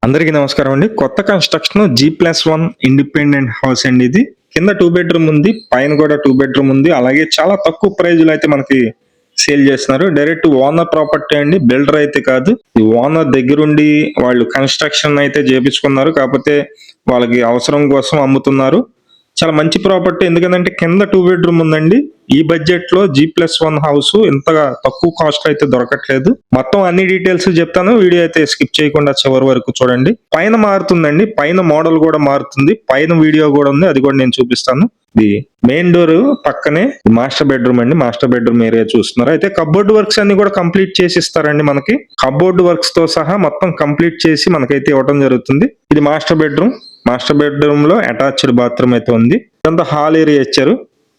అందరికీ నమస్కారం అండి. కొత్త కన్స్ట్రక్షన్ G+1 ఇండిపెండెంట్ హౌస్ అండి ఇది. కింద 2 బెడ్‌రూమ్ ఉంది. పైన కూడా 2 బెడ్‌రూమ్ ఉంది. అలాగే చాలా తక్కువ ప్రైజ్‌లో అయితే మనకి సేల్ చేస్తున్నారు. డైరెక్ట్ ఓనర్ ప్రాపర్టీ అండి. బిల్డర్ అయితే కాదు. ఈ ఓనర్ దగ్గరుండి వాళ్ళు కన్స్ట్రక్షన్ అయితే చేపించుకున్నారు. కాకపోతే వాళ్ళకి అవసరం కోసం అమ్ముతున్నారు. చాలా మంచి ప్రాపర్టీ. ఎందుకంటే కింద 2 బెడ్‌రూమ్ ఉందండి. ఈ బడ్జెట్ లో G+1 హౌస్ ఇంతగా తక్కువ కాస్ట్ అయితే దొరకట్లేదు. మొత్తం అన్ని డీటెయిల్స్ చెప్తాను. వీడియో అయితే స్కిప్ చేయకుండా చివరి వరకు చూడండి. పైన మారుతుందండి. పైన మోడల్ కూడా మారుతుంది. పైన వీడియో కూడా ఉంది. అది కూడా నేను చూపిస్తాను. ఇది మెయిన్ డోర్ పక్కనే మాస్టర్ బెడ్రూమ్ అండి. మాస్టర్ బెడ్రూమ్ ఏరియా చూస్తున్నారు. అయితే కబోర్డ్ వర్క్స్ అన్ని కూడా కంప్లీట్ చేసి ఇస్తారండి మనకి. కబోర్డ్ వర్క్స్ తో సహా మొత్తం కంప్లీట్ చేసి మనకైతే ఇవ్వడం జరుగుతుంది. ఇది మాస్టర్ బెడ్రూమ్. మాస్టర్ బెడ్రూమ్ లో అటాచ్డ్ బాత్రూమ్ అయితే ఉంది. ఇదంతా హాల్ ఏరియా ఇచ్చారు.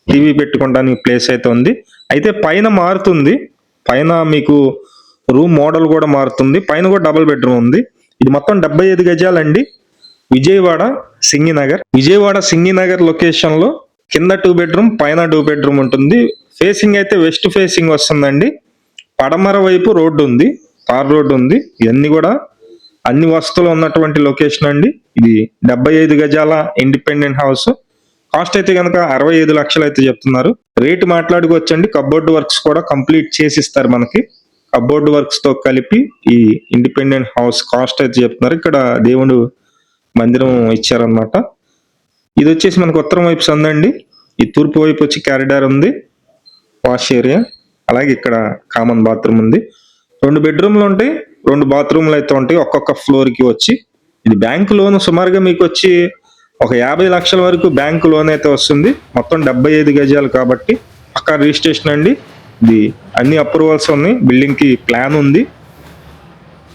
టీవీ పెట్టుకోవడానికి ప్లేస్ అయితే ఉంది. అయితే పైన మారుతుంది. పైన మీకు రూమ్ మోడల్ కూడా మారుతుంది. పైన కూడా డబుల్ బెడ్రూమ్ ఉంది. ఇది మొత్తం 75 గజాలండి. విజయవాడ సింగినగర్. విజయవాడ సింగినగర్ లొకేషన్ లో కింద 2 బెడ్రూమ్ పైన 2 బెడ్రూమ్ ఉంటుంది. ఫేసింగ్ అయితే వెస్ట్ ఫేసింగ్ వస్తుందండి. పడమర వైపు రోడ్డు ఉంది. తార్ రోడ్డు ఉంది. ఇవన్నీ కూడా అన్ని వస్తువులు ఉన్నటువంటి లొకేషన్ అండి. ఇది 75 గజాల ఇండిపెండెంట్ హౌస్. కాస్ట్ అయితే కనుక 65 లక్షలు అయితే చెప్తున్నారు. రేటు మాట్లాడుకోవచ్చండి. కబోర్డ్ వర్క్స్ కూడా కంప్లీట్ చేసి ఇస్తారు మనకి. కబోర్డ్ వర్క్స్ తో కలిపి ఈ ఇండిపెండెంట్ హౌస్ కాస్ట్ అయితే చెప్తున్నారు. ఇక్కడ దేవుడు మందిరం ఇచ్చారనమాట. ఇది వచ్చేసి మనకు ఉత్తరం వైపు సందండి. ఈ తూర్పు వైపు వచ్చి కారిడార్ ఉంది. Wash area. అలాగే ఇక్కడ కామన్ బాత్రూమ్ ఉంది. 2 బెడ్రూమ్లు ఉంటాయి. 2 బాత్రూమ్లు అయితే ఉంటాయి. ఒక్కొక్క ఫ్లోర్ కి వచ్చి ఇది బ్యాంక్ లోన్ సుమారుగా మీకు వచ్చి ఒక 50 లక్షల వరకు బ్యాంకు లోన్ అయితే వస్తుంది. మొత్తం 75 గజాలు కాబట్టి పక్కా రిజిస్ట్రేషన్ అండి. ఇది అన్ని అప్రూవల్స్ ఉన్నాయి. బిల్డింగ్ కి ప్లాన్ ఉంది.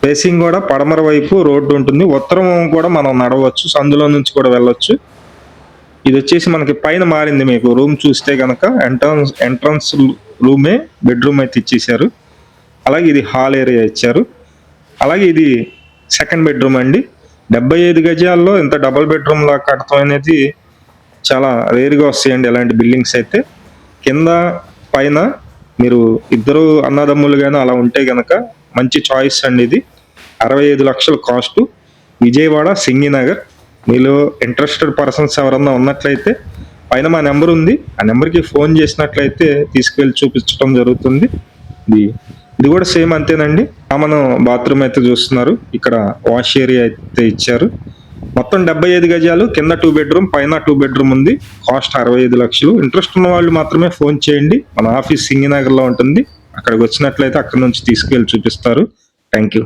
ఫేసింగ్ కూడా పడమర వైపు రోడ్డు ఉంటుంది. ఉత్తరం కూడా మనం నడవచ్చు. సందులో నుంచి కూడా వెళ్ళొచ్చు. ఇది వచ్చేసి మనకి పైన మారింది. మీకు రూమ్ చూస్తే కనుక ఎంట్రన్స్ రూమే బెడ్రూమ్ అయితే ఇచ్చేసారు. అలాగే ఇది హాల్ ఏరియా ఇచ్చారు. అలాగే ఇది సెకండ్ బెడ్రూమ్ అండి. 75 గజాల్లో ఇంత డబుల్ బెడ్రూమ్ లా కడతాం అనేది చాలా రేరుగా వస్తాయండి ఇలాంటి బిల్డింగ్స్ అయితే. కింద పైన మీరు ఇద్దరు అన్నదమ్ములుగానే అలా ఉంటే గనక మంచి చాయిస్ అండి ఇది. 65 లక్షల కాస్ట్. విజయవాడ సింగినగర్. మీలో ఇంట్రెస్టెడ్ పర్సన్స్ ఎవరన్నా ఉన్నట్లయితే పైన మా నెంబర్ ఉంది. ఆ నెంబర్కి ఫోన్ చేసినట్లయితే తీసుకెళ్ళి చూపించడం జరుగుతుంది. ఇది కూడా సేమ్ అంతేనండి. కామన్ బాత్రూమ్ అయితే చూస్తున్నారు. ఇక్కడ వాష్ ఏరియా అయితే ఇచ్చారు. మొత్తం 75 గజాలు. కింద 2 బెడ్రూమ్ పైన 2 బెడ్రూమ్ ఉంది. కాస్ట్ 65 లక్షలు. ఇంట్రెస్ట్ ఉన్న వాళ్ళు మాత్రమే ఫోన్ చేయండి. మన ఆఫీస్ సింగినగర్ లో ఉంటుంది. అక్కడికి వచ్చినట్లయితే అక్కడ నుంచి తీసుకెళ్ళి చూపిస్తారు. Thank you.